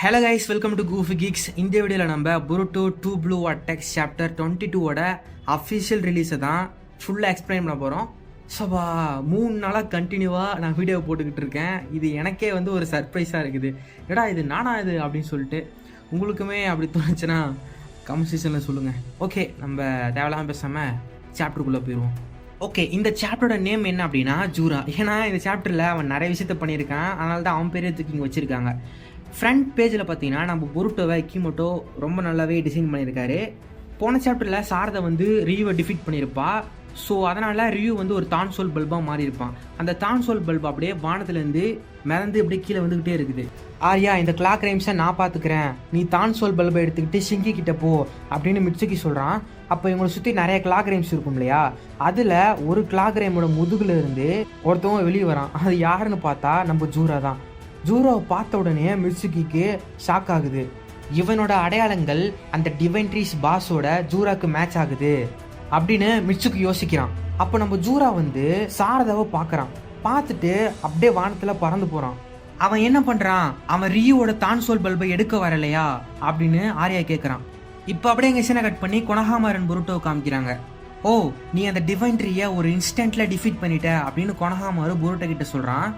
Hello guys, welcome to Goofy Geeks. இந்த வீடியோவில் நம்ம புருட்டோ 2 ப்ளூ அட்டாக்ஸ் சாப்டர் 22ஓட அஃபிஷியல் ரிலீஸை தான் ஃபுல்லாக எக்ஸ்பிளைன் பண்ண போகிறோம். ஸோபா 3 நாளாக கண்டினியூவாக நான் வீடியோ போட்டுக்கிட்டு இருக்கேன். இது எனக்கே வந்து ஒரு சர்ப்ரைஸாக இருக்குது. ஏடா இது நானா இது அப்படின்னு சொல்லிட்டு உங்களுக்குமே அப்படி தோணுச்சுன்னா கமெண்ட் செக்ஷனில் சொல்லுங்கள். ஓகே, நம்ம தேவையில்லாமல் பேசாமல் சாப்டருக்குள்ளே போயிடுவோம். ஓகே, இந்த சாப்டரோட நேம் என்ன அப்படின்னா ஜூரா. ஏன்னா இந்த சாப்டரில் அவன் நிறைய விஷயத்த பண்ணியிருக்கான், அதனால தான் அவன் பேரே தூக்கி இங்கே வச்சுருக்காங்க. ஃப்ரண்ட் பேஜில் பார்த்தீங்கன்னா நம்ம புருட்டோவை கிமோட்டோ ரொம்ப நல்லாவே டிசைன் பண்ணியிருக்காரு. போன சாப்டரில் சாரதை வந்து ரியூவை டிஃபீட் பண்ணியிருப்பா. ஸோ அதனால் ரியூ வந்து ஒரு தான்சோல் பல்பாக மாறியிருப்பான். அந்த தான்சோல் பல்ப் அப்படியே வானத்துலேருந்து மிதந்து அப்படியே கீழே வந்துக்கிட்டே இருக்குது. ஆரியா, இந்த கிளாக் ரைம்ஸை நான் பார்த்துக்கிறேன், நீ தான்சோல் பல்பை எடுத்துக்கிட்டு ஷிங்கி கிட்ட போ அப்படின்னு மிட்சுக்கி சொல்கிறான். அப்போ இவங்களை சுற்றி நிறைய கிளாக் ரைம்ஸ் இருக்கும் இல்லையா, அதில் ஒரு கிளாக் ரைமோட முதுகுல இருந்து ஒருத்தவங்க வெளியே வரான். அது யாருன்னு பார்த்தா நம்ம ஜூரா தான். ஜூராவை பார்த்த உடனே மிட்சுக்கிக்கு ஷாக் ஆகுது. இவனோட அடையாளங்கள் அந்த டிவைன்ட்ரீஸ் பாஸோட ஜூராக்கு மேட்ச் ஆகுது அப்படின்னு மிட்சுக்கு யோசிக்கிறான். அப்போ நம்ம ஜூரா வந்து சாரதாவை பார்க்குறான். பார்த்துட்டு அப்படியே வானத்தில் பறந்து போகிறான். அவன் என்ன பண்ணுறான், அவன் ரியூவோட தான்சோல் பல்பை எடுக்க வரலையா அப்படின்னு ஆரியா கேட்குறான். இப்போ அப்படியே எங்கள் சீனை கட் பண்ணி கொனஹாமாரன் புருட்டோவை காமிக்கிறாங்க. ஓ, நீ அந்த டிவைன்ட்ரியை ஒரு இன்ஸ்டன்ட்ல டிஃபீட் பண்ணிட்ட அப்படின்னு கொனஹாமாரு புருட்டோ கிட்ட சொல்கிறான்.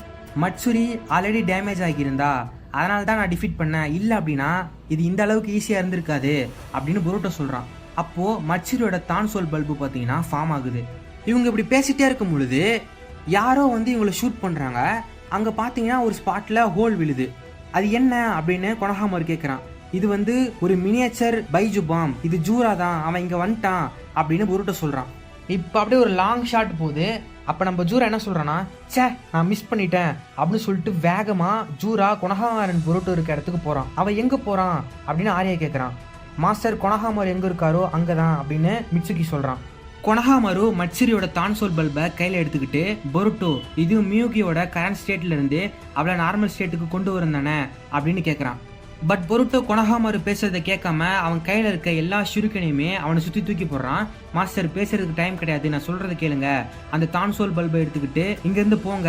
மட்சுரி ஆல்ரெடி டேமேஜ் ஆகியிருந்தா, அதனால தான் நான் டிஃபீட் பண்ணேன், இல்லை அப்படின்னா இது இந்த அளவுக்கு ஈஸியாக இருந்திருக்காது அப்படின்னு புருட்டோ சொல்கிறான். அப்போது மட்சுரியோட தான்சோல் பல்பு பார்த்தீங்கன்னா ஃபார்ம் ஆகுது. இவங்க இப்படி பேசிகிட்டே இருக்கும் பொழுது யாரோ வந்து இவங்களை ஷூட் பண்ணுறாங்க. அங்கே பார்த்தீங்கன்னா ஒரு ஸ்பாட்டில் ஹோல் விழுது. அது என்ன அப்படின்னு கொனஹாமர் கேட்குறான். இது வந்து ஒரு மினியேச்சர் பைஜு பாம், இது ஜூரா தான், அவன் இங்கே வந்துட்டான் அப்படின்னு புருட்டோ சொல்கிறான். இப்போ அப்படியே ஒரு லாங் ஷாட் போகுது. அப்போ நம்ம ஜூரா என்ன சொல்கிறான்னா, சே நான் மிஸ் பண்ணிட்டேன் அப்படின்னு சொல்லிட்டு வேகமாக ஜூரா கொனஹாமாரன் புருட்டோ இருக்க இடத்துக்கு போகிறான். அவன் எங்கே போகிறான் அப்படின்னு ஆரியா கேட்குறான். மாஸ்டர் கொனஹாமாரு எங்கே இருக்காரோ அங்கே தான் அப்படின்னு மிட்சுக்கி சொல்கிறான். கொனஹாமாரு மட்சுரியோட தான்சோல் பல்பை கையில் எடுத்துக்கிட்டு, புருட்டோ இது மியூகியோட கரண்ட் ஸ்டேட்லேருந்து அவளை நார்மல் ஸ்டேட்டுக்கு கொண்டு வரந்தானே அப்படின்னு கேட்குறான். பட் புருட்டோ கொனஹாமாரு பேசுறதை கேட்காம அவன் கையில் இருக்க எல்லா ஷுருக்கனையுமே அவனை சுற்றி தூக்கி போடுறான். மாஸ்டர் பேசுறதுக்கு டைம் கிடையாது, நான் சொல்றதை கேளுங்க, அந்த தான்சோல் பல்பை எடுத்துக்கிட்டு இங்கேருந்து போங்க,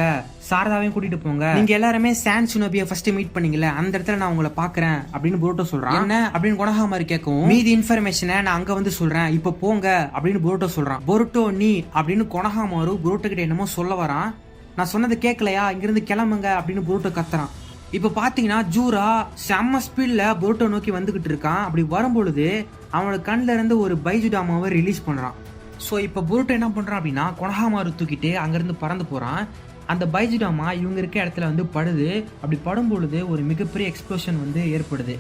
சாரதாவையும் கூட்டிட்டு போங்க, நீங்க எல்லாருமே சான் சுனோபியை ஃபர்ஸ்ட் மீட் பண்ணீங்கல்ல, அந்த இடத்துல நான் உங்களை பார்க்குறேன் அப்படின்னு புருட்டோ சொல்றான். என்ன அப்படின்னு கொனஹாமாரு கேட்கவும், மீதி இன்ஃபர்மேஷனை நான் அங்கே வந்து சொல்றேன், இப்போ போங்க அப்படின்னு புருட்டோ சொல்றான். புருட்டோ நீ அப்படின்னு கொனஹாமாரு புருட்டோ கிட்ட என்னமோ சொல்ல வரான். நான் சொன்னதை கேட்கலையா, இங்கிருந்து கிளம்புங்க அப்படின்னு புருட்டோ கத்துறான். இப்போ பார்த்தீங்கன்னா ஜூரா செம்ம ஸ்பீடில் புருட்டோ நோக்கி வந்துக்கிட்டு இருக்கான். அப்படி வரும்பொழுது அவனோட கண்ணில் இருந்து ஒரு பைஜுடாமாவை ரிலீஸ் பண்ணுறான். ஸோ இப்போ புருட்டோ என்ன பண்ணுறான் அப்படின்னா கொனஹாமாரு தூக்கிட்டு அங்கேருந்து பறந்து போகிறான். அந்த பைஜுடாமா இவங்க இருக்க இடத்துல வந்து படுது. அப்படி படும்பொழுது ஒரு மிகப்பெரிய எக்ஸ்ப்ளோஷன் வந்து ஏற்படுது.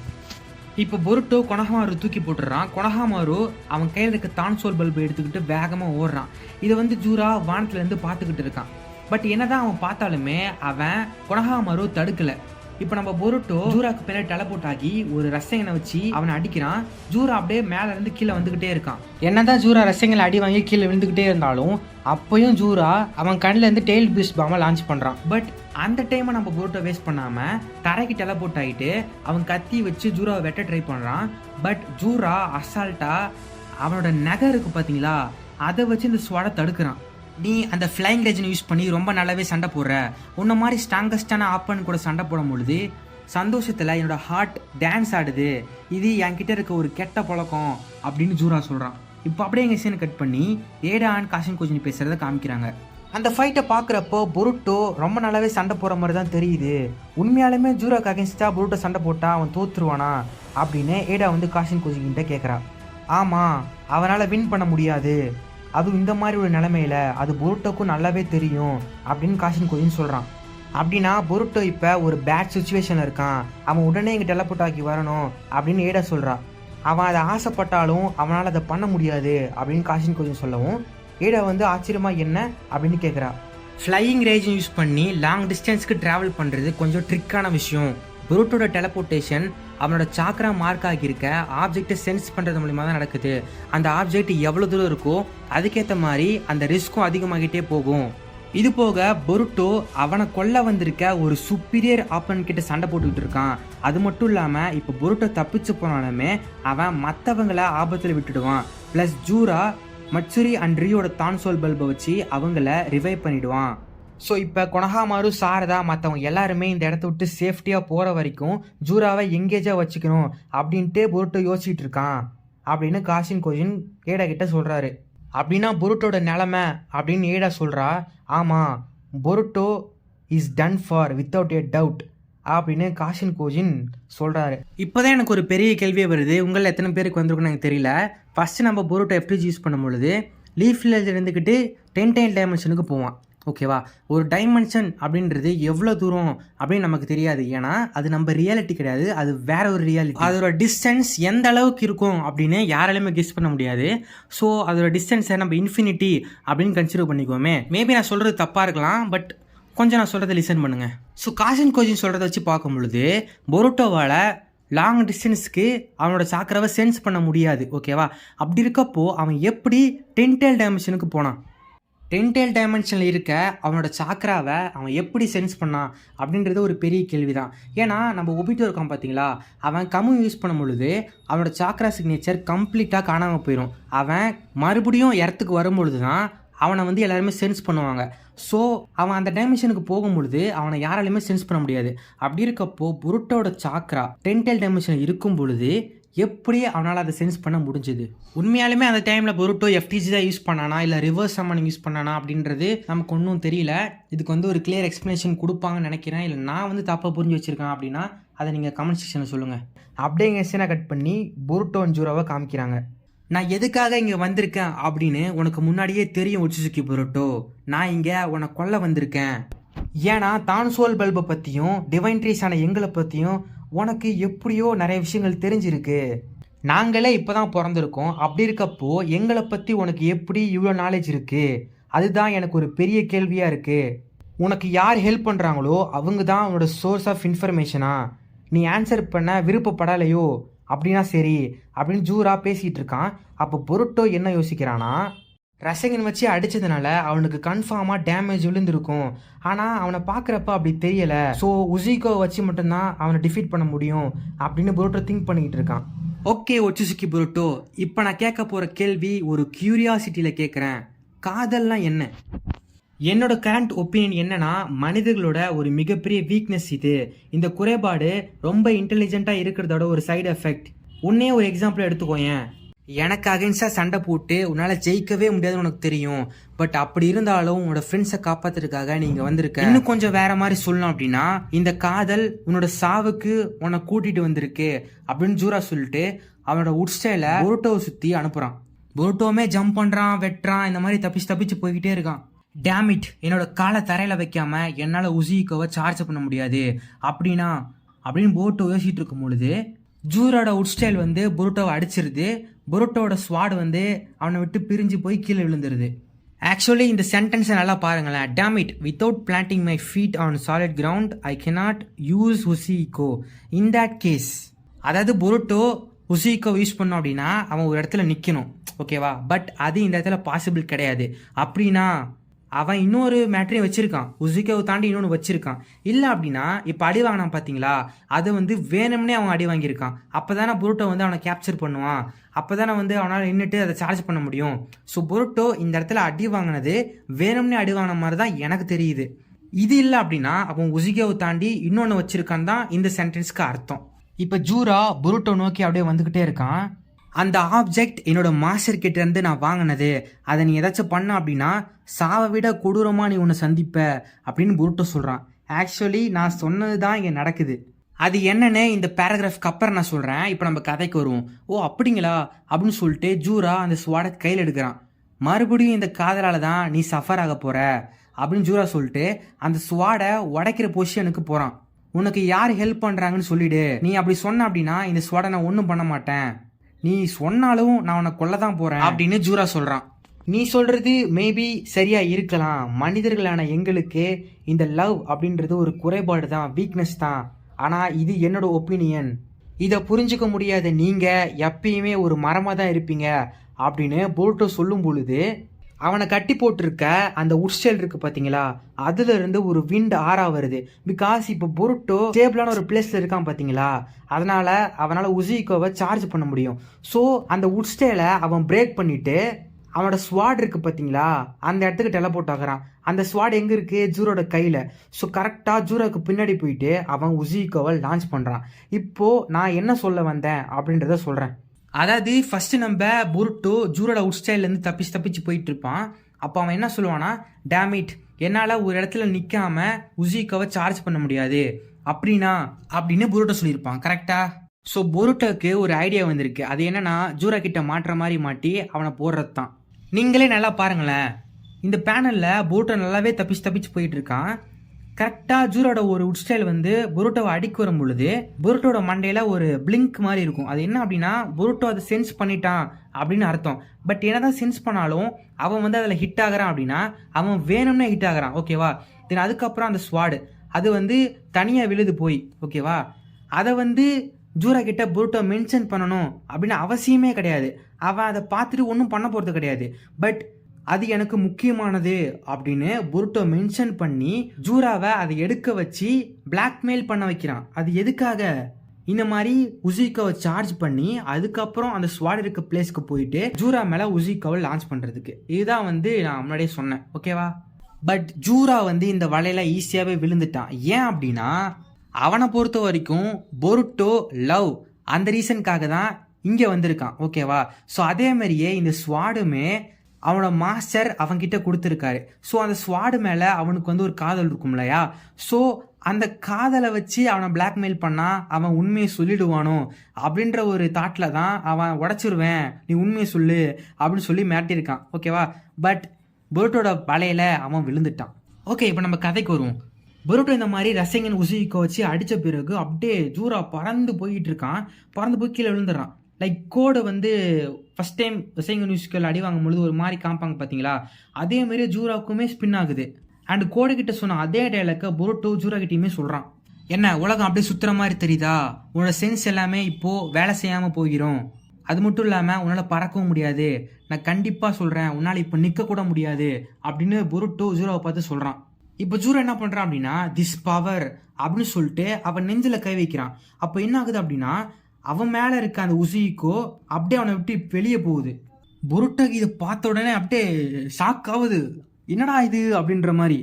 இப்போ புருட்டோ கொனஹாமாரு தூக்கி போட்டுடுறான். கொனஹாமாரு அவன் கையில் இருக்க தான்சோல் பல்பு எடுத்துக்கிட்டு வேகமாக ஓடுறான். இதை வந்து ஜூரா வானத்துலேருந்து பார்த்துக்கிட்டு இருக்கான். பட் என்னதான் அவன் பார்த்தாலுமே அவன் கொனஹாமாரு தடுக்கலை. இப்போ நம்ம புருட்டோ ஜூராக்கு பின்னாடி டெலபோர்ட் ஆகி ஒரு ரசங்கனை வச்சு அவனை அடிக்கிறான். ஜூரா அப்படியே மேலே இருந்து கீழே வந்துக்கிட்டே இருக்கான். என்னதான் ஜூரா ரசங்களை அடி வாங்கி கீழே விழுந்துக்கிட்டே இருந்தாலும் அப்போயும் ஜூரா அவன் கண்ணில் இருந்து டெயில் பீஸ்ட் பாமை லான்ச் பண்ணுறான். பட் அந்த டைமை நம்ம புருட்டோ வேஸ்ட் பண்ணாமல் தரைக்கு டெலபோர்ட் ஆகிட்டு அவன் கத்தி வச்சு ஜூராவை வெட்ட ட்ரை பண்ணுறான். பட் ஜூரா அசால்ட்டாக அவனோட நகை இருக்குது பார்த்தீங்களா, அதை வச்சு இந்த ஸ்வாடை தடுக்கிறான். நீ அந்த ஃப்ளைங் லெஜன் யூஸ் பண்ணி ரொம்ப நல்லாவே சண்டை போடுற, உன்ன மாதிரி ஸ்ட்ராங்கஸ்டான ஆப்பன் கூட சண்டை போடும் பொழுது சந்தோஷத்தில் என்னோட ஹார்ட் டான்ஸ் ஆடுது, இது என்கிட்ட இருக்க ஒரு கெட்ட பழக்கம் அப்படின்னு ஜூரா சொல்கிறான். இப்போ அப்படியே எங்கள் சீனை கட் பண்ணி ஏடா அண்ட் காஷின் கோஜினி பேசுகிறத காமிக்கிறாங்க. அந்த ஃபைட்டை பார்க்குறப்போ புருட்டோ ரொம்ப நல்லாவே சண்டை போகிற மாதிரி தான் தெரியுது. உண்மையாலுமே ஜூராக்கு அகேன்ஸ்டாக புருட்டோ சண்டை போட்டால் அவன் தோற்றுருவானா அப்படின்னு ஏடா வந்து காஷின் கோஜின்கிட்ட கேட்குறா. ஆமாம், அவனால் வின் பண்ண முடியாது, அதுவும் இந்த மாதிரி ஒரு நிலைமையில அது புருட்டோக்கும் நல்லாவே தெரியும் அப்படின்னு காஷின் கோஜின் சொல்கிறான். அப்படின்னா புருட்டோ இப்போ ஒரு பேட் சுச்சுவேஷனில் இருக்கான், அவன் உடனே இங்கே டெலபோர்ட் ஆக்கி வரணும் அப்படின்னு ஏடா சொல்கிறான். அவன் அதை ஆசைப்பட்டாலும் அவனால் அதை பண்ண முடியாது அப்படின்னு காஷின் கோஜின் சொல்லவும் ஏடா வந்து ஆச்சரியமா என்ன அப்படின்னு கேட்குறா. ஃப்ளையிங் ரேஜ் யூஸ் பண்ணி லாங் டிஸ்டன்ஸ்க்கு ட்ராவல் பண்ணுறது கொஞ்சம் ட்ரிக்கான விஷயம். புருட்டோட டெலபோர்ட்டேஷன் அவனோட சாக்ரா மார்க் ஆகியிருக்க ஆப்ஜெக்டை சென்ஸ் பண்ணுறது மூலிமா தான் நடக்குது. அந்த ஆப்ஜெக்ட் எவ்வளோ தூரம் இருக்கோ அதுக்கேற்ற மாதிரி அந்த ரிஸ்க்கும் அதிகமாகிட்டே போகும். இது போக புருட்டோ அவனை கொல்ல வந்திருக்க ஒரு சுப்பீரியர் ஆப்பன் கிட்ட சண்டை போட்டுக்கிட்டு இருக்கான். அது மட்டும் இல்லாமல் இப்போ புருட்டோ தப்பிச்சு போனாலுமே அவன் மற்றவங்களை ஆபத்தில் விட்டுடுவான். ப்ளஸ் ஜூரா மட்சுரி அண்ட் ரியோட தான்சோல் பல்பை வச்சு அவங்கள ரிவைவ் பண்ணிடுவான். ஸோ இப்போ கொனஹாமாரு, சாரதா மற்றவங்க எல்லாருமே இந்த இடத்த விட்டு சேஃப்டியாக போகிற வரைக்கும் ஜூராவை எங்கேஜாக வச்சுக்கணும் அப்படின்ட்டு பொருட்டோ யோசிச்சுட்டு இருக்கான் அப்படின்னு காஷின் கோஜின் ஏடா கிட்ட சொல்கிறாரு. அப்படின்னா பொருட்டோட நிலமை அப்படின்னு ஏடா சொல்கிறா. ஆமாம், Boruto is done for without a doubt அப்படின்னு காஷின் கோஜின் சொல்கிறாரு. இப்போ தான் எனக்கு ஒரு பெரிய கேள்வியே வருது. உங்களில் எத்தனை பேருக்கு வந்திருக்குன்னு எனக்கு தெரியல. ஃபஸ்ட்டு நம்ம பொருட்டோ எஃப்டிஜி யூஸ் பண்ணும் பொழுது லீஃப் வில்லேஜில் இருந்துக்கிட்டு 10 டைமென்ஷனுக்கு போவான். ஓகேவா, ஒரு டைமென்ஷன் அப்படின்றது எவ்வளோ தூரம் அப்படின்னு நமக்கு தெரியாது. ஏன்னா அது நம்ம ரியாலிட்டி கிடையாது, அது வேற ஒரு ரியாலிட்டி. அதோட டிஸ்டன்ஸ் எந்த அளவுக்கு இருக்கும் அப்படின்னு யாராலையுமே கெஸ் பண்ண முடியாது. ஸோ அதோட டிஸ்டன்ஸை நம்ம இன்ஃபினிட்டி அப்படின்னு கன்சிடர் பண்ணிக்குவோமே. மேபி நான் சொல்கிறது தப்பாக இருக்கலாம், பட் கொஞ்சம் நான் சொல்கிறத லிசன் பண்ணுங்கள். ஸோ காஷின் கோஜின் சொல்கிறத வச்சு பார்க்கும் பொழுது பொருட்டோவால் லாங் டிஸ்டன்ஸ்க்கு அவனோட சாக்கராவை சென்ஸ் பண்ண முடியாது. ஓகேவா, அப்படி இருக்கப்போ அவன் எப்படி 10 டைமென்ஷனுக்கு போனான்? 10 டைமென்ஷனில் இருக்க அவனோட சாக்கராவை அவன் எப்படி சென்ஸ் பண்ணான் அப்படின்றது ஒரு பெரிய கேள்வி தான். ஏன்னா நம்ம ஒபிட்டோ இருக்கான் பார்த்தீங்களா, அவன் கம்மு யூஸ் பண்ணும் பொழுது அவனோட சாக்கரா சிக்னேச்சர் கம்ப்ளீட்டாக காணாமல் போயிடும். அவன் மறுபடியும் இடத்துக்கு வரும்பொழுது தான் அவனை வந்து எல்லாருமே சென்ஸ் பண்ணுவாங்க. ஸோ அவன் அந்த டைமென்ஷனுக்கு போகும்பொழுது அவனை யாராலையுமே சென்ஸ் பண்ண முடியாது. அப்படி இருக்கப்போ பொருட்டோட சாக்கரா 10 டைமென்ஷனில் இருக்கும் பொழுது எப்படி அவனால் அதை சென்ஸ் பண்ண முடிஞ்சுது? உண்மையாலுமே அந்த டைமில் பொருட்டோ எஃப்டிஜி தான் யூஸ் பண்ணானா இல்லை ரிவர்ஸ் சம்மனிங் யூஸ் பண்ணானா அப்படின்றது நமக்கு ஒன்றும் தெரியல. இதுக்கு வந்து ஒரு கிளியர் எக்ஸ்ப்ளனேஷன் கொடுப்பாங்கன்னு நினைக்கிறேன். இல்லை நான் வந்து தப்பாக புரிஞ்சு வச்சுருக்கேன் அப்படின்னா அதை நீங்கள் கமெண்ட் செக்ஷனில் சொல்லுங்கள். அப்படியே எங்கள் சீனை கட் பண்ணி பொருட்டோ ஜூராவை காமிக்கிறாங்க. நான் எதுக்காக இங்கே வந்திருக்கேன் அப்படின்னு உனக்கு முன்னாடியே தெரியும் உச்சிசுக்கி பொருட்டோ. நான் இங்கே உன்னை கொல்ல வந்திருக்கேன். ஏன்னா தான்சோல் பல்பை பற்றியும் டிவைன் ட்ரீஸான எங்களை பற்றியும் உனக்கு எப்படியோ நிறைய விஷயங்கள் தெரிஞ்சிருக்கு. நாங்களே இப்போ தான் பிறந்திருக்கோம். அப்படி இருக்கப்போ எங்களை பற்றி உனக்கு எப்படி இவ்வளோ நாலேஜ் இருக்குது? அதுதான் எனக்கு ஒரு பெரிய கேள்வியாக இருக்குது. உனக்கு யார் ஹெல்ப் பண்ணுறாங்களோ அவங்க தான் உன்னோட சோர்ஸ் ஆஃப் இன்ஃபர்மேஷனா? நீ ஆன்சர் பண்ண விருப்பப்படலையோ? அப்படின்னா சரி அப்படின்னு ஜூரா பேசிகிட்டு இருக்கான். அப்போ பொருட்டோ என்ன யோசிக்கிறானா, ரசகன் வச்சு அடித்ததுனால அவனுக்கு கன்ஃபார்மாக டேமேஜ் விழுந்திருக்கும். ஆனால் அவனை பார்க்குறப்ப அப்படி தெரியலை. ஸோ உசிகோ வச்சு மட்டும்தான் அவனை டிஃபீட் பண்ண முடியும் அப்படின்னு பொருட்டோ திங்க் பண்ணிக்கிட்டு இருக்கான். ஓகே ஒச்சுசுக்கி பொருட்டோ, இப்போ நான் கேட்க போகிற கேள்வி ஒரு க்யூரியாசிட்டியில் கேட்குறேன். காதல்னா என்ன? என்னோட கரண்ட் ஒப்பீனியன் என்னன்னா, மனிதர்களோட ஒரு மிகப்பெரிய வீக்னஸ் இது. இந்த குறைபாடு ரொம்ப இன்டெலிஜென்ட்டாக இருக்கிறதோட ஒரு சைடு எஃபெக்ட். உன்னே ஒரு எக்ஸாம்பிள் எடுத்துக்கோயேன். எனக்கு அகைன்ஸ்டாக சண்டை போட்டு உன்னால் ஜெயிக்கவே முடியாதுன்னு உனக்கு தெரியும். பட் அப்படி இருந்தாலும் உன்னோட ஃப்ரெண்ட்ஸை காப்பாற்றுறதுக்காக நீங்கள் வந்திருக்க. இன்னும் கொஞ்சம் வேற மாதிரி சொல்லணும் அப்படின்னா, இந்த காதல் உன்னோட சாவுக்கு உன்னை கூட்டிகிட்டு வந்திருக்கு அப்படின்னு ஜூரா சொல்லிட்டு அவனோட உட்ஸ்டைல பொருட்டோவை சுற்றி அனுப்புகிறான். பொருட்டோவுமே ஜம்ப் பண்ணுறான், வெட்டுறான், இந்த மாதிரி தப்பிச்சு போய்கிட்டே இருக்கான். டேமிட், என்னோட காலை தரையில் வைக்காம என்னால் உசிகோவை சார்ஜ் பண்ண முடியாது அப்படின்னு பொருட்டோ யோசிச்சுட்டு இருக்கும் பொழுது ஜூரோட உட்ஸ்டைல் வந்து பொருட்டோவை அடிச்சிருது. பொருட்டோட ஸ்வாட் வந்து அவனை விட்டு பிரிஞ்சு போய் கீழே விழுந்துருது. ஆக்சுவலி இந்த சென்டென்ஸை நல்லா பாருங்களேன். Dammit, without planting my feet on solid ground I cannot use Ushiko in that case. அதாவது பொருட்டோ உசிகோ யூஸ் பண்ணோம் அப்படின்னா அவன் ஒரு இடத்துல நிற்கணும். ஓகேவா, பட் அது இந்த இடத்துல பாசிபிள் கிடையாது. அப்படின்னா அவன் இன்னொரு மேட்ரையும் வச்சிருக்கான், உசிகோவை தாண்டி இன்னொன்று வச்சிருக்கான். இல்லை அப்படின்னா இப்போ அடி வாங்கினான் பார்த்தீங்களா, அது வந்து வேணும்னே அவன் அடி வாங்கியிருக்கான். அப்போ தானே பொருட்டோ வந்து அவனை கேப்சர் பண்ணுவான். அப்போ தானே வந்து அவனால் நின்றுட்டு அதை சார்ஜ் பண்ண முடியும். ஸோ பொருட்டோ இந்த இடத்துல அடி வாங்கினது வேணும்னே அடி வாங்கின மாதிரி தான் எனக்கு தெரியுது. இது இல்லை அப்படின்னா அவன் உசிகோவை தாண்டி இன்னொன்று வச்சிருக்கான் தான் இந்த சென்டென்ஸ்க்கு அர்த்தம். இப்போ ஜூரா பொருட்டோ நோக்கி அப்படியே வந்துக்கிட்டே இருக்கான். அந்த ஆப்ஜெக்ட் என்னோட மாஸ்டர் கிட்ட இருந்து நான் வாங்கினது. அதை நீ ஏதாச்சும் பண்ண அப்படின்னா சாவை விட கொடூரமாக நீ உன்னை சந்திப்ப அப்படின்னு பொருட்டோ சொல்கிறான். ஆக்சுவலி நான் சொன்னது தான் இங்கே நடக்குது. அது என்னன்னு இந்த பேராகிராஃப்க்கு அப்புறம் நான் சொல்கிறேன். இப்போ நம்ம கதைக்கு வருவோம். ஓ அப்படிங்களா அப்படின்னு சொல்லிட்டு ஜூரா அந்த ஸ்வாடை கையில் எடுக்கிறான். மறுபடியும் இந்த காதலால் தான் நீ சஃபர் ஆக போகிற அப்படின்னு ஜூரா சொல்லிட்டு அந்த ஸ்வாடை உடைக்கிற பொசிஷனுக்கு போகிறான். உனக்கு யார் ஹெல்ப் பண்ணுறாங்கன்னு சொல்லிடு. நீ அப்படி சொன்ன அப்படின்னா இந்த ஸ்வாடை நான் ஒன்றும் பண்ண மாட்டேன். நீ சொன்னாலும் நான் உன்னை கொல்ல தான் போகிறேன் அப்படின்னு ஜூரா சொல்கிறான். நீ சொல்கிறது மேபி சரியாக இருக்கலாம். மனிதர்களான எங்களுக்கு இந்த லவ் அப்படின்றது ஒரு குறைபாடு தான், வீக்னஸ் தான். ஆனால் இது என்னோட ஒப்பீனியன். இதை புரிஞ்சுக்க முடியாத நீங்கள் எப்பயுமே ஒரு மரமாக தான் இருப்பீங்க அப்படின்னு பொருட்டோ சொல்லும் பொழுது அவனை கட்டி போட்டிருக்க அந்த உட்ஸ்டைல் இருக்குது பார்த்தீங்களா, அதுலேருந்து ஒரு விண்ட் ஆறா வருது. பிகாஸ் இப்போ பொருட்டோ ஸ்டேபிளான ஒரு பிளேஸில் இருக்கான் பார்த்தீங்களா, அதனால் அவனால் உசிகோவை சார்ஜ் பண்ண முடியும். ஸோ அந்த உட்ஸ்டைலை அவன் பிரேக் பண்ணிவிட்டு அவனோட ஸ்வாட் இருக்கு பார்த்தீங்களா, அந்த இடத்துக்கு டெலபோர்ட் ஆகுறான். அந்த ஸ்வாட் எங்கே இருக்கு? ஜூரோட கையில். ஸோ கரெக்டாக ஜூரோக்கு பின்னாடி போயிட்டு அவன் உசிகோவை லான்ச் பண்ணுறான். இப்போது நான் என்ன சொல்ல வந்தேன் அப்படின்றத சொல்கிறேன். அதாவது ஃபஸ்ட்டு நம்ம புருட்டோ ஜூரோட உட் ஸ்டைல்லேருந்து தப்பிச்சு போயிட்டு இருப்பான். அப்போ அவன் என்ன சொல்லுவான்னா, டேமிட், என்னால் ஒரு இடத்துல நிற்காம உசிகோவை சார்ஜ் பண்ண முடியாது அப்படின்னு புருட்டோ சொல்லியிருப்பான். கரெக்டா? ஸோ பொருட்டோக்கு ஒரு ஐடியா வந்திருக்கு. அது என்னன்னா, ஜூரா கிட்ட மாட்டுற மாதிரி மாட்டி அவனை போடுறது தான். நீங்களே நல்லா பாருங்களேன், இந்த பேனலில் பொருட்டோ நல்லாவே தப்பிச்சு போயிட்டு இருக்கான். கரெக்டாக ஜூரோட ஒரு உட் ஸ்டைல் வந்து பொருட்டோவை அடிக்க வரும் பொழுது பொருட்டோட மண்டையில் ஒரு பிளிங்க் மாதிரி இருக்கும். அது என்ன அப்படின்னா, பொருட்டோ அதை சென்ஸ் பண்ணிட்டான் அப்படின்னு அர்த்தம். பட் என்னதான் சென்ஸ் பண்ணாலும் அவன் வந்து அதில் ஹிட் ஆகிறான் அப்படின்னா அவன் வேணும்னே ஹிட் ஆகிறான். ஓகேவா? தென் அதுக்கப்புறம் அந்த ஸ்வாடு அது வந்து தனியாக விழுது போய். ஓகேவா? அதை வந்து ஜூரா கிட்ட புருட்டோ மென்ஷன் பண்ணணும் அப்படின்னு அவசியமே கிடையாது. அவன் அதை பார்த்துட்டு ஒன்றும் பண்ண போகிறது கிடையாது. பட் அது எனக்கு முக்கியமானது அப்படின்னு புருட்டோ மென்ஷன் பண்ணி ஜூராவை அதை எடுக்க வச்சு பிளாக்மெயில் பண்ண வைக்கிறான். அது எதுக்காக? இந்த மாதிரி உசிகோவை சார்ஜ் பண்ணி அதுக்கப்புறம் அந்த ஸ்வாட் இருக்க பிளேஸ்க்கு போயிட்டு ஜூரா மேலே உசிகோவை லான்ச் பண்ணுறதுக்கு. இதுதான் வந்து நான் முன்னாடியே சொன்னேன். ஓகேவா? பட் ஜூரா வந்து இந்த வலையில ஈஸியாகவே விழுந்துட்டான். ஏன் அப்படின்னா, அவனை பொறுத்த வரைக்கும் பொருட்டோ லவ் அந்த ரீசனுக்காக தான் இங்கே வந்திருக்கான். ஓகேவா? ஸோ அதே மாதிரியே இந்த ஸ்வாடுமே அவனோட மாஸ்டர் அவன்கிட்ட கொடுத்துருக்காரு. ஸோ அந்த ஸ்வாடு மேலே அவனுக்கு வந்து ஒரு காதல் இருக்கும் இல்லையா? ஸோ அந்த காதலை வச்சு அவனை பிளாக்மெயில் பண்ணால் அவன் உண்மையை சொல்லிடுவானோ அப்படின்ற ஒரு தாட்டில் தான் அவன் உடச்சிருவேன், நீ உண்மையை சொல்லு அப்படின்னு சொல்லி மிரட்டியிருக்கான். ஓகேவா? பட் பொருட்டோட வலையில் அவன் விழுந்துட்டான். ஓகே, இப்போ நம்ம கதைக்கு வருவோம். பொருட்டோ இந்த மாதிரி ரசங்கன் உசிகோ வச்சு அடித்த பிறகு அப்படியே ஜூரா பறந்து போயிட்டு இருக்கான். பறந்து போய் கீழே விழுந்துடுறான். லைக் கோடை வந்து ஃபஸ்ட் டைம் ரசங்கன் உசிகோவில் அடி வாங்கும் பொழுது ஒரு மாதிரி காமிப்பாங்க பார்த்தீங்களா, அதே மாதிரி ஜூராவுக்குமே ஸ்பின் ஆகுது. அண்ட் கோடை கிட்ட சொன்ன அதே டைலாக்கை பொருட்டோ ஜூரா கிட்டையுமே சொல்கிறான். என்ன உலகம் அப்படியே சுற்றுற மாதிரி தெரியுதா? உன்னோட சென்ஸ் எல்லாமே இப்போது வேலை செய்யாமல் போகிறோம். அது மட்டும் இல்லாமல் உன்னால் பறக்கவும் முடியாது. நான் கண்டிப்பாக சொல்கிறேன், உன்னால் இப்போ நிற்கக்கூட முடியாது அப்படின்னு பொருட்டோ ஜூராவை பார்த்து சொல்கிறான். இப்போ ஜூரா என்ன பண்ணுறான் அப்படின்னா, திஸ் பவர் அப்படின்னு சொல்லிட்டு அவன் நெஞ்சில் கை வைக்கிறான். அப்போ என்ன ஆகுது அப்படின்னா, அவன் மேலே இருக்க அந்த உசிகோ அப்படியே அவனை விட்டு வெளியே போகுது. பொருட்டோக்கு இதை பார்த்த உடனே அப்படியே ஷாக் ஆகுது. என்னடா இது அப்படின்ற மாதிரி.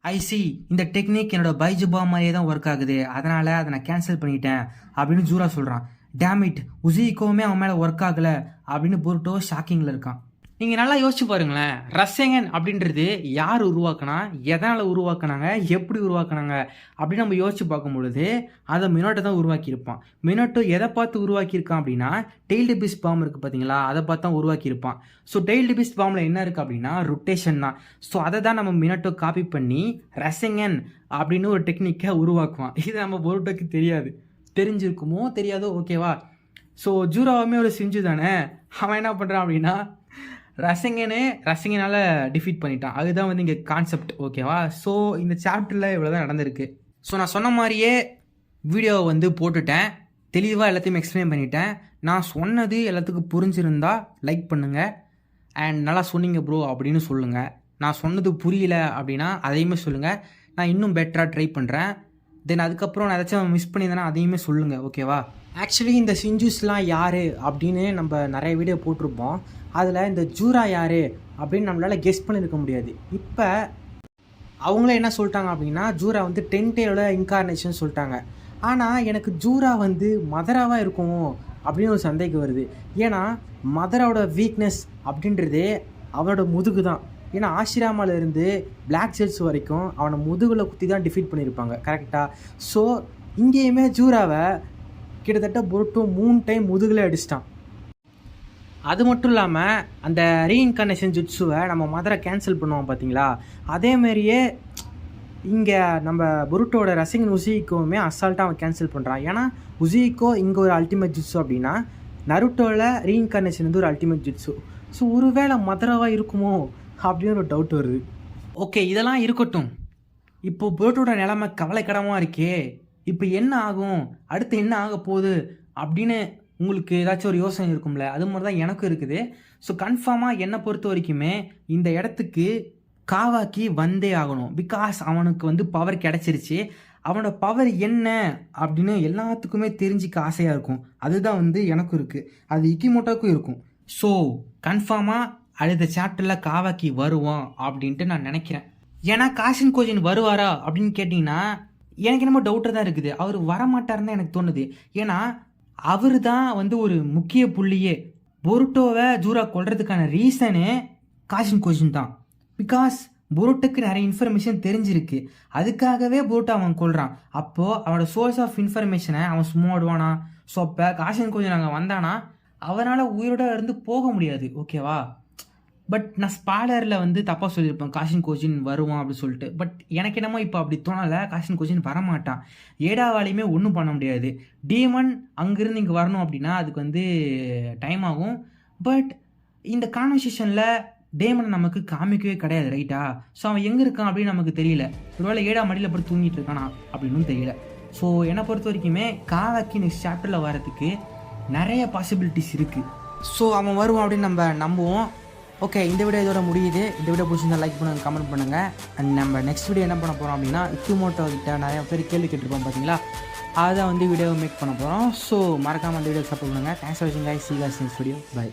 ஐசி, இந்த டெக்னிக் என்னோட பைஜுபா மாதிரியே தான் ஒர்க் ஆகுது, அதனால் அதை நான் கேன்சல் பண்ணிட்டேன் அப்படின்னு ஜூரா சொல்கிறான். டேமிட், உசிகோவுமே அவன் மேலே ஒர்க் ஆகலை அப்படின்னு பொருட்டோ ஷாக்கிங்கில் இருக்கான். நீங்கள் நல்லா யோசிச்சு பாருங்களேன், ரசங்கன் அப்படின்றது யார் உருவாக்கினா, எதனால் உருவாக்குனாங்க, எப்படி உருவாக்குனாங்க அப்படின்னு நம்ம யோசிச்சு பார்க்கும் பொழுது அதை மினோட்டோ தான் உருவாக்கியிருப்பான். மினோட்டோ எதை பார்த்து உருவாக்கியிருக்கான் அப்படின்னா, டெய்ல்டு பீஸ்ட் பாம் இருக்குது பார்த்தீங்களா, அதை பார்த்து தான் உருவாக்கியிருப்பான். ஸோ டெய்ல்டு பீஸ்ட் பாம்பில் என்ன இருக்குது அப்படின்னா, ரொட்டேஷன் தான். ஸோ அதை தான் நம்ம மினோட்டோ காப்பி பண்ணி ரசங்கன் அப்படின்னு ஒரு டெக்னிக்கை உருவாக்குவான். இது நம்ம பொருட்டோக்கு தெரியாது. தெரிஞ்சிருக்குமோ தெரியாதோ. ஓகேவா? ஸோ ஜூராவுமே ஒரு செஞ்சு தானே, அவன் என்ன பண்ணுறான் அப்படின்னா ரசங்கனால் டிஃபீட் பண்ணிட்டான். அதுதான் வந்து இங்கே கான்செப்ட். ஓகேவா? ஸோ இந்த சாப்டரில் இவ்வளோ தான் நடந்திருக்கு. ஸோ நான் சொன்ன மாதிரியே வீடியோவை வந்து போட்டுட்டேன், தெளிவாக எல்லாத்தையும் எக்ஸ்பிளைன் பண்ணிட்டேன். நான் சொன்னது எல்லாத்துக்கும் புரிஞ்சிருந்தா லைக் பண்ணுங்கள். அண்ட் நல்லா சொன்னீங்க ப்ரோ அப்படின்னு சொல்லுங்கள். நான் சொன்னது புரியல அப்படின்னா அதையுமே சொல்லுங்கள், நான் இன்னும் பெட்டராக ட்ரை பண்ணுறேன். தென் அதுக்கப்புறம் நான் ஏதாச்சும் மிஸ் பண்ணியிருந்தேன்னா அதையுமே சொல்லுங்கள். ஓகேவா? ஆக்சுவலி இந்த சிஞ்சூஸ்லாம் யார் அப்படின்னு நம்ம நிறைய வீடியோ போட்டிருப்போம். அதில் இந்த ஜூரா யார் அப்படின்னு நம்மளால் கெஸ் பண்ணியிருக்க முடியாது. இப்போ அவங்களே என்ன சொல்லிட்டாங்க அப்படின்னா, ஜூரா வந்து டென்டேயோட இன்கார்னேஷன் சொல்லிட்டாங்க. ஆனால் எனக்கு ஜூரா வந்து மதராவாக இருக்குமோ அப்படின்னு ஒரு சந்தேகம் வருது. ஏன்னா மதராவோட வீக்னஸ் அப்படின்றதே அவனோட முதுகு தான். ஏன்னா ஆஷிராமாவிலேருந்து பிளாக் ஷெல்ஸ் வரைக்கும் அவனை முதுகில் குத்தி தான் டிஃபீட் பண்ணியிருப்பாங்க. கரெக்டாக? ஸோ இங்கேயுமே ஜூராவை கிட்டத்தட்ட பொருட்டோ 3 டைம் முதுகில் அடிச்சிட்டான். அது மட்டும் இல்லாமல் அந்த ரீஇன்கார்னேஷன் ஜுட்ஸுவை நம்ம மதரை கேன்சல் பண்ணுவோம் பார்த்தீங்களா, அதேமாரியே இங்கே நம்ம பொருட்டோட ரசங்கன் உசிகோவுமே அசால்ட்டாக அவன் கேன்சல் பண்ணுறான். ஏன்னா உசிகோ இங்கே ஒரு அல்டிமேட் ஜுட்ஸு அப்படின்னா நருட்டோவில் ரீஇன்கார்னேஷன் வந்து ஒரு அல்டிமேட் ஜுட்ஸு. ஸோ ஒருவேளை மதராவாக இருக்குமோ அப்படின்னு ஒரு டவுட் வருது. ஓகே, இதெல்லாம் இருக்கட்டும். இப்போது பொருட்டோட நிலைமை கவலைக்கிடமாக இருக்கே, இப்போ என்ன ஆகும், அடுத்து என்ன ஆக போகுது அப்படின்னு உங்களுக்கு ஏதாச்சும் ஒரு யோசனை இருக்கும்ல, அது மாதிரி தான் எனக்கும் இருக்குது. ஸோ கன்ஃபார்மாக என்னை பொறுத்த வரைக்குமே இந்த இடத்துக்கு காவாக்கி வந்தே ஆகணும். பிகாஸ் அவனுக்கு வந்து பவர் கிடச்சிருச்சு. அவனோட பவர் என்ன அப்படின்னு எல்லாத்துக்குமே தெரிஞ்சிக்க ஆசையாக இருக்கும். அதுதான் வந்து எனக்கும் இருக்குது, அது இக்கிமோட்டோக்கும் இருக்கும். ஸோ கன்ஃபார்மாக அடுத்த சாப்டரில் காவாக்கி வருவான் அப்படின்ட்டு நான் நினைக்கிறேன். ஏன்னா காஷின் கோஜின் வருவாரா அப்படின்னு கேட்டிங்கன்னா எனக்கு என்னமோ டவுட்டாக தான் இருக்குது. அவர் வரமாட்டாருன்னு தான் எனக்கு தோணுது. ஏன்னா அவர் தான் வந்து ஒரு முக்கிய புள்ளியே. பொருட்டோவை ஜூரா கொல்றதுக்கான ரீசனு காஷின் கோஜின் தான். பிகாஸ் பொருட்டுக்கு நிறைய இன்ஃபர்மேஷன் தெரிஞ்சிருக்கு, அதுக்காகவே பொருட்டை அவன் கொள்கிறான். அப்போது அவனோட சோர்ஸ் ஆஃப் இன்ஃபர்மேஷனை அவன் சும்மா விடுவானா? ஸோ அப்போ காஷின் கோஜின் அங்கே வந்தானா அவனால் உயிரோட இருந்து போக முடியாது. ஓகேவா? பட் நான் ஸ்பாலரில் வந்து தப்பாக சொல்லியிருப்பேன், காஷின் கோஜின் வருவான் அப்படின்னு சொல்லிட்டு. பட் எனக்கு என்னமோ இப்போ அப்படி தோணலை, காஷின் கோஜின் வரமாட்டான். ஏடாவாலையுமே ஒன்றும் பண்ண முடியாது. டீமன் அங்கேருந்து இங்கே வரணும் அப்படின்னா அதுக்கு வந்து டைம் ஆகும். பட் இந்த கான்வர்சேஷனில் டேமனை நமக்கு காமிக்கவே கிடையாது, ரைட்டா? ஸோ அவன் எங்கே இருக்கான் அப்படின்னு நமக்கு தெரியல. ஒருவேளை ஏடா மடியில் போய் தூங்கிட்டு இருக்கானா அப்படின்னு தெரியல. ஸோ என்னை பொறுத்த வரைக்குமே காவாக்கி நெக்ஸ்ட் சாப்டரில் வரதுக்கு நிறைய பாசிபிலிட்டிஸ் இருக்குது. ஸோ அவன் வருவான் அப்படின்னு நம்ம நம்புவோம். ஓகே, இந்த வீடியோ இதோட முடியுது. இந்த வீடியோ பிடிச்சிருந்தா லைக் பண்ணுங்கள், கமெண்ட் பண்ணுங்கள். அண்ட் நம்ம நெக்ஸ்ட் வீடியோ என்ன பண்ண போகிறோம் அப்படின்னா இக்குமோட்டோ கிட்ட நிறைய பேர் கேள்வி கேட்டிருப்போம் பார்த்தீங்களா, அதை வந்து வீடியோ மேக் பண்ண போகிறோம். ஸோ மறக்காமல் அந்த வீடியோ சப்போர்ட் பண்ணுங்கள். தேங்க்ஸ் ஃபார் வாட்சிங் guys. See you guys next video. Bye.